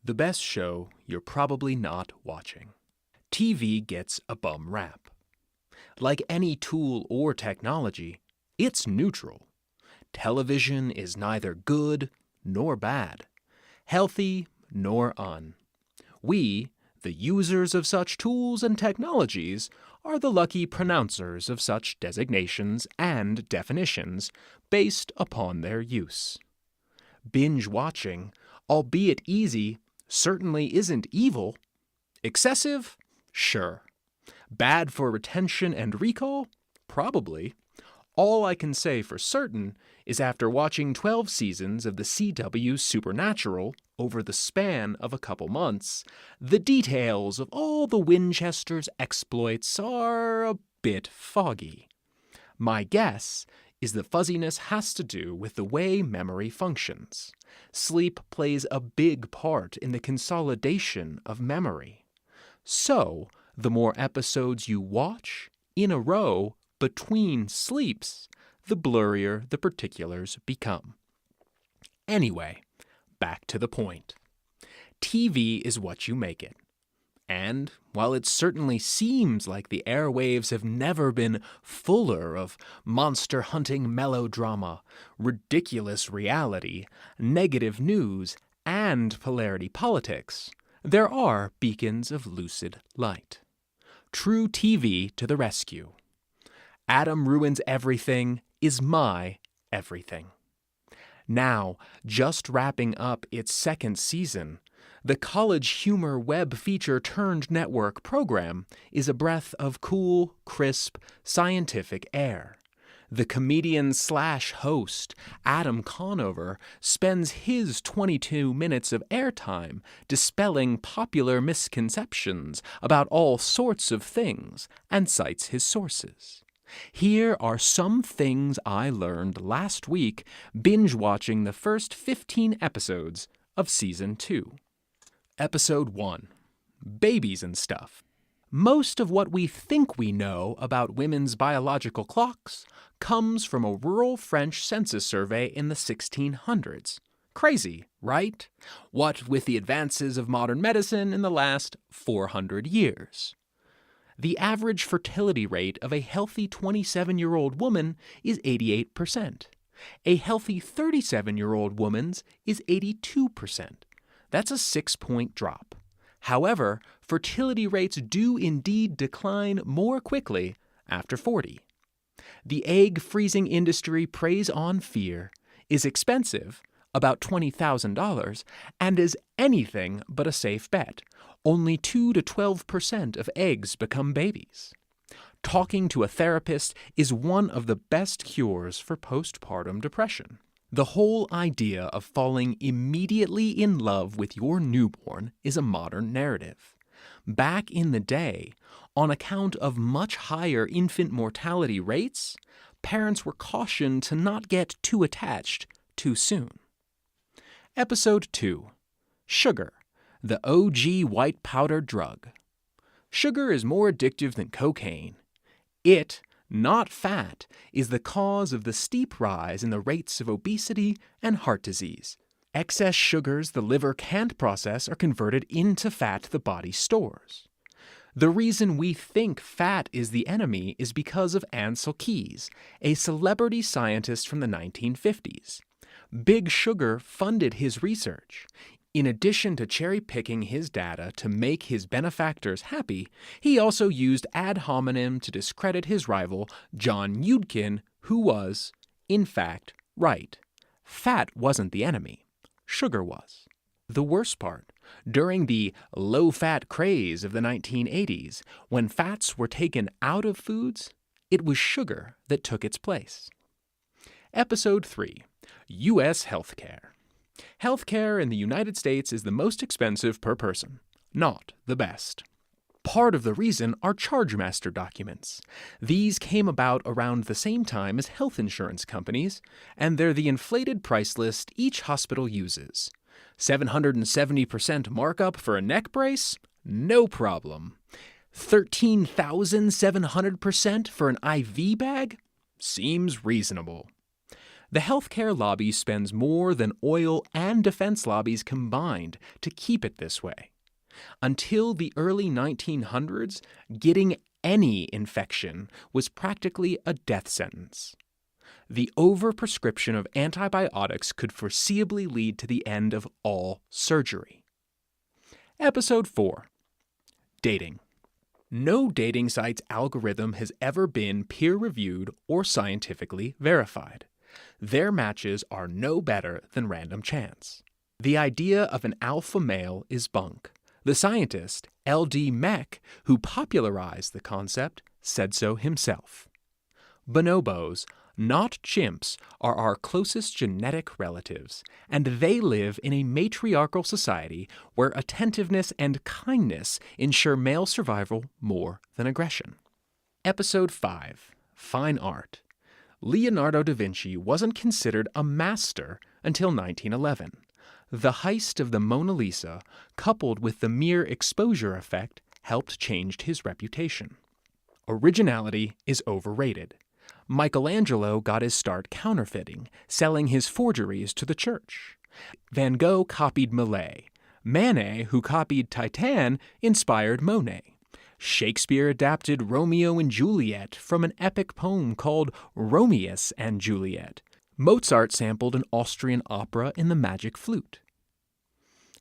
the best show you're probably not watching. TV gets a bum rap. Like any tool or technology, it's neutral. Television is neither good nor bad, healthy nor un. We, the users of such tools and technologies, are the lucky pronouncers of such designations and definitions based upon their use. Binge-watching, albeit easy, certainly isn't evil. Excessive? Sure. Bad for retention and recall? Probably. All I can say for certain is after watching 12 seasons of the CW Supernatural over the span of a couple months, the details of all the Winchester's exploits are a bit foggy. My guess is the fuzziness has to do with the way memory functions. Sleep plays a big part in the consolidation of memory. So, the more episodes you watch in a row between sleeps, the blurrier the particulars become. Anyway, back to the point. TV is what you make it. And while it certainly seems like the airwaves have never been fuller of monster-hunting melodrama, ridiculous reality, negative news, and polarity politics, there are beacons of lucid light. True TV to the rescue. Adam Ruins Everything is my everything. Now, just wrapping up its second season, the college humor web feature turned network program is a breath of cool, crisp, scientific air. The comedian/host, Adam Conover, spends his 22 minutes of airtime dispelling popular misconceptions about all sorts of things and cites his sources. Here are some things I learned last week binge-watching the first 15 episodes of Season 2. Episode 1. Babies and Stuff. Most of what we think we know about women's biological clocks comes from a rural French census survey in the 1600s. Crazy, right? What with the advances of modern medicine in the last 400 years. The average fertility rate of a healthy 27-year-old woman is 88%. A healthy 37-year-old woman's is 82%. That's a 6-point drop. However, fertility rates do indeed decline more quickly after 40. The egg freezing industry preys on fear, is expensive, about $20,000, and is anything but a safe bet. Only 2 to 12% of eggs become babies. Talking to a therapist is one of the best cures for postpartum depression. The whole idea of falling immediately in love with your newborn is a modern narrative. Back in the day, on account of much higher infant mortality rates, parents were cautioned to not get too attached too soon. Episode 2. Sugar, the OG white powder drug. Sugar is more addictive than cocaine. It, not fat, is the cause of the steep rise in the rates of obesity and heart disease. Excess sugars the liver can't process are converted into fat the body stores. The reason we think fat is the enemy is because of Ansel Keys, a celebrity scientist from the 1950s. Big Sugar funded his research. In addition to cherry-picking his data to make his benefactors happy, he also used ad hominem to discredit his rival, John Yudkin, who was, in fact, right. Fat wasn't the enemy. Sugar was. The worst part, during the low-fat craze of the 1980s, when fats were taken out of foods, it was sugar that took its place. Episode 3. U.S. Healthcare. Healthcare in the United States is the most expensive per person, not the best. Part of the reason are ChargeMaster documents. These came about around the same time as health insurance companies, and they're the inflated price list each hospital uses. 770% markup for a neck brace? No problem. 13,700% for an IV bag? Seems reasonable. The healthcare lobby spends more than oil and defense lobbies combined to keep it this way. Until the early 1900s, getting any infection was practically a death sentence. The overprescription of antibiotics could foreseeably lead to the end of all surgery. Episode 4. Dating. No dating site's algorithm has ever been peer-reviewed or scientifically verified. Their matches are no better than random chance. The idea of an alpha male is bunk. The scientist, L.D. Mech, who popularized the concept, said so himself. Bonobos, not chimps, are our closest genetic relatives, and they live in a matriarchal society where attentiveness and kindness ensure male survival more than aggression. Episode 5. Fine Art. Leonardo da Vinci wasn't considered a master until 1911. The heist of the Mona Lisa, coupled with the mere exposure effect, helped change his reputation. Originality is overrated. Michelangelo got his start counterfeiting, selling his forgeries to the church. Van Gogh copied Millet. Manet, who copied Titian, inspired Monet. Shakespeare adapted Romeo and Juliet from an epic poem called Romeus and Juliet. Mozart sampled an Austrian opera in The Magic Flute.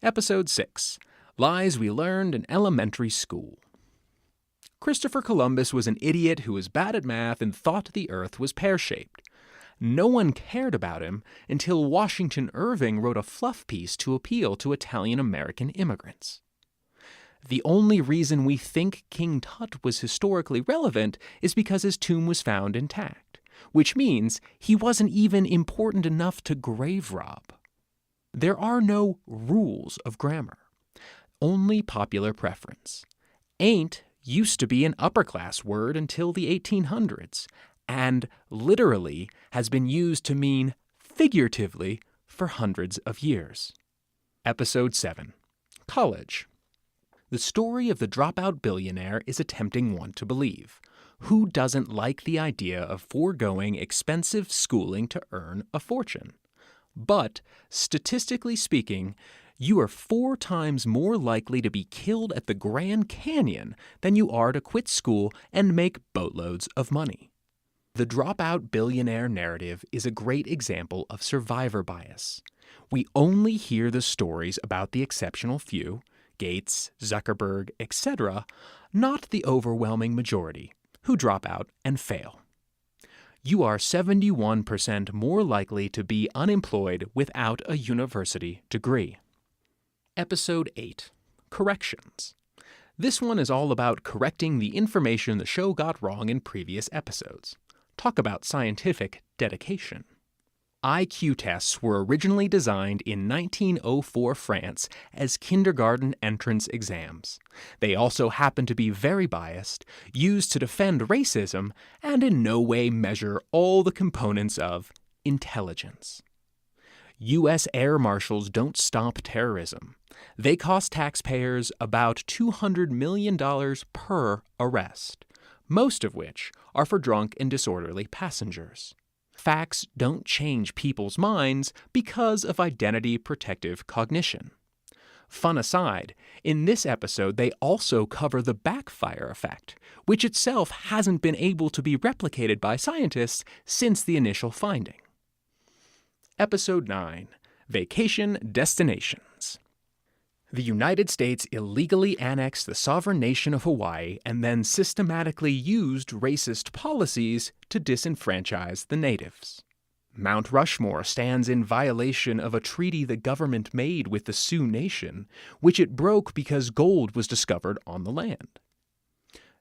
Episode 6. Lies We Learned in Elementary School. Christopher Columbus was an idiot who was bad at math and thought the Earth was pear-shaped. No one cared about him until Washington Irving wrote a fluff piece to appeal to Italian-American immigrants. The only reason we think King Tut was historically relevant is because his tomb was found intact, which means he wasn't even important enough to grave rob. There are no rules of grammar, only popular preference. Ain't used to be an upper-class word until the 1800s, and literally has been used to mean figuratively for hundreds of years. Episode 7. College. The story of the dropout billionaire is a tempting one to believe. Who doesn't like the idea of foregoing expensive schooling to earn a fortune? But, statistically speaking, you are 4 times more likely to be killed at the Grand Canyon than you are to quit school and make boatloads of money. The dropout billionaire narrative is a great example of survivor bias. We only hear the stories about the exceptional few, Gates, Zuckerberg, etc., not the overwhelming majority, who drop out and fail. You are 71% more likely to be unemployed without a university degree. Episode 8. Corrections. This one is all about correcting the information the show got wrong in previous episodes. Talk about scientific dedication. IQ tests were originally designed in 1904 France as kindergarten entrance exams. They also happen to be very biased, used to defend racism, and in no way measure all the components of intelligence. U.S. air marshals don't stop terrorism. They cost taxpayers about $200 million per arrest, most of which are for drunk and disorderly passengers. Facts don't change people's minds because of identity protective cognition. Fun aside, in this episode they also cover the backfire effect, which itself hasn't been able to be replicated by scientists since the initial finding. Episode 9. Vacation Destinations. The United States illegally annexed the sovereign nation of Hawaii and then systematically used racist policies to disenfranchise the natives. Mount Rushmore stands in violation of a treaty the government made with the Sioux Nation, which it broke because gold was discovered on the land.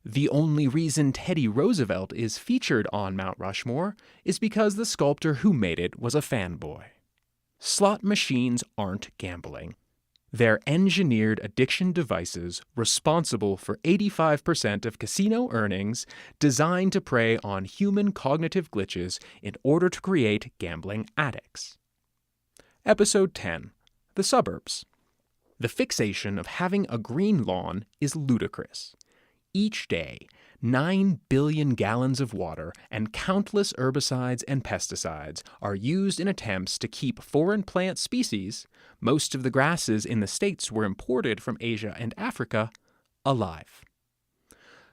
The only reason Teddy Roosevelt is featured on Mount Rushmore is because the sculptor who made it was a fanboy. Slot machines aren't gambling. They're engineered addiction devices responsible for 85% of casino earnings, designed to prey on human cognitive glitches in order to create gambling addicts. Episode 10. The Suburbs. The fixation of having a green lawn is ludicrous. Each day, 9 billion gallons of water and countless herbicides and pesticides are used in attempts to keep foreign plant species, most of the grasses in the states were imported from Asia and Africa, alive.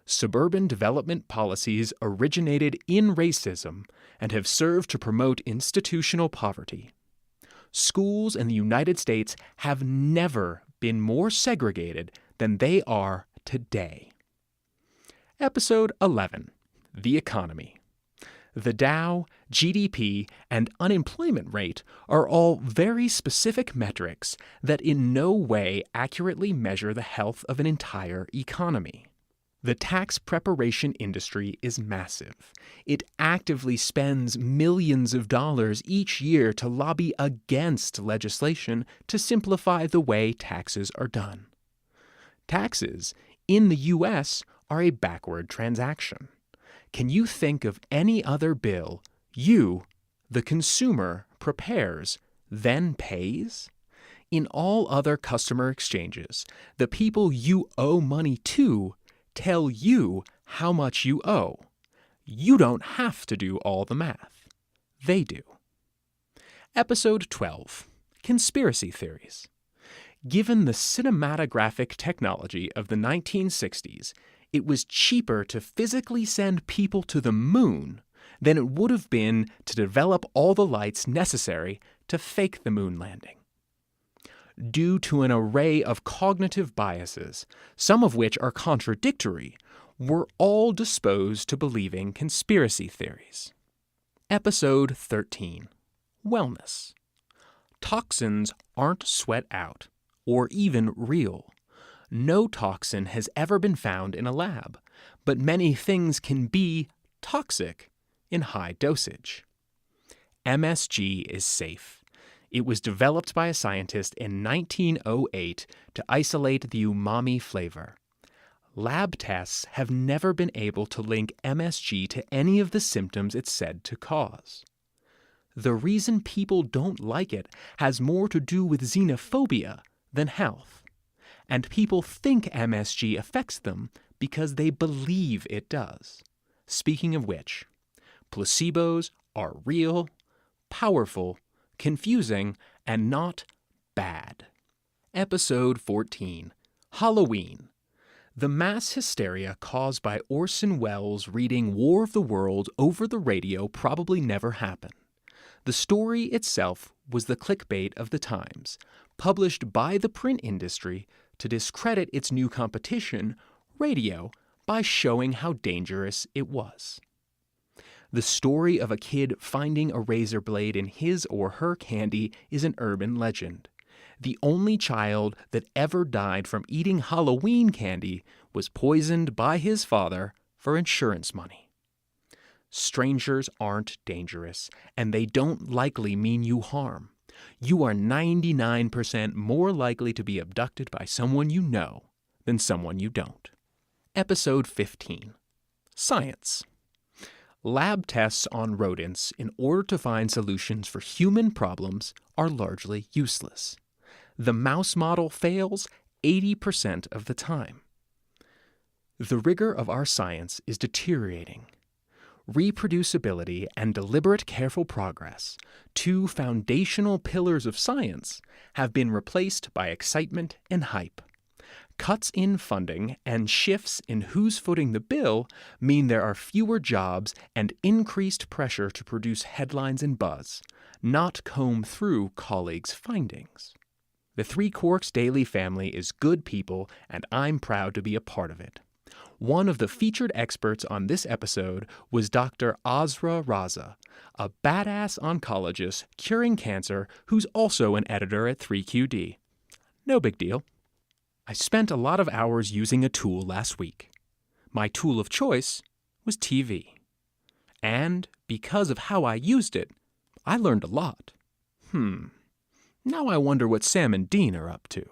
Suburban development policies originated in racism and have served to promote institutional poverty. Schools in the United States have never been more segregated than they are today. Episode 11. The Economy. The Dow, GDP, and unemployment rate are all very specific metrics that in no way accurately measure the health of an entire economy. The tax preparation industry is massive. It actively spends millions of dollars each year to lobby against legislation to simplify the way taxes are done. Taxes, in the U.S., are a backward transaction. Can you think of any other bill you, the consumer, prepares, then pays? In all other customer exchanges, the people you owe money to tell you how much you owe. You don't have to do all the math. They do. Episode 12. Conspiracy Theories. Given the cinematographic technology of the 1960s, it was cheaper to physically send people to the moon than it would have been to develop all the lights necessary to fake the moon landing. Due to an array of cognitive biases, some of which are contradictory, we're all disposed to believing conspiracy theories. Episode 13. Wellness. Toxins aren't sweat out, or even real. No toxin has ever been found in a lab, but many things can be toxic in high dosage. MSG is safe. It was developed by a scientist in 1908 to isolate the umami flavor. Lab tests have never been able to link MSG to any of the symptoms it's said to cause. The reason people don't like it has more to do with xenophobia than health. And people think MSG affects them because they believe it does. Speaking of which, placebos are real, powerful, confusing, and not bad. Episode 14. Halloween. The mass hysteria caused by Orson Welles reading War of the Worlds over the radio probably never happened. The story itself was the clickbait of the Times, published by the print industry to discredit its new competition, radio, by showing how dangerous it was. The story of a kid finding a razor blade in his or her candy is an urban legend. The only child that ever died from eating Halloween candy was poisoned by his father for insurance money. Strangers aren't dangerous, and they don't likely mean you harm. You are 99% more likely to be abducted by someone you know than someone you don't. Episode 15. Science. Lab tests on rodents in order to find solutions for human problems are largely useless. The mouse model fails 80% of the time. The rigor of our science is deteriorating. Reproducibility and deliberate careful progress, two foundational pillars of science, have been replaced by excitement and hype. Cuts in funding and shifts in who's footing the bill mean there are fewer jobs and increased pressure to produce headlines and buzz, not comb through colleagues' findings. The Three Quarks Daily family is good people, and I'm proud to be a part of it. One of the featured experts on this episode was Dr. Azra Raza, a badass oncologist curing cancer who's also an editor at 3QD. No big deal. I spent a lot of hours using a tool last week. My tool of choice was TV. And because of how I used it, I learned a lot. Now I wonder what Sam and Dean are up to.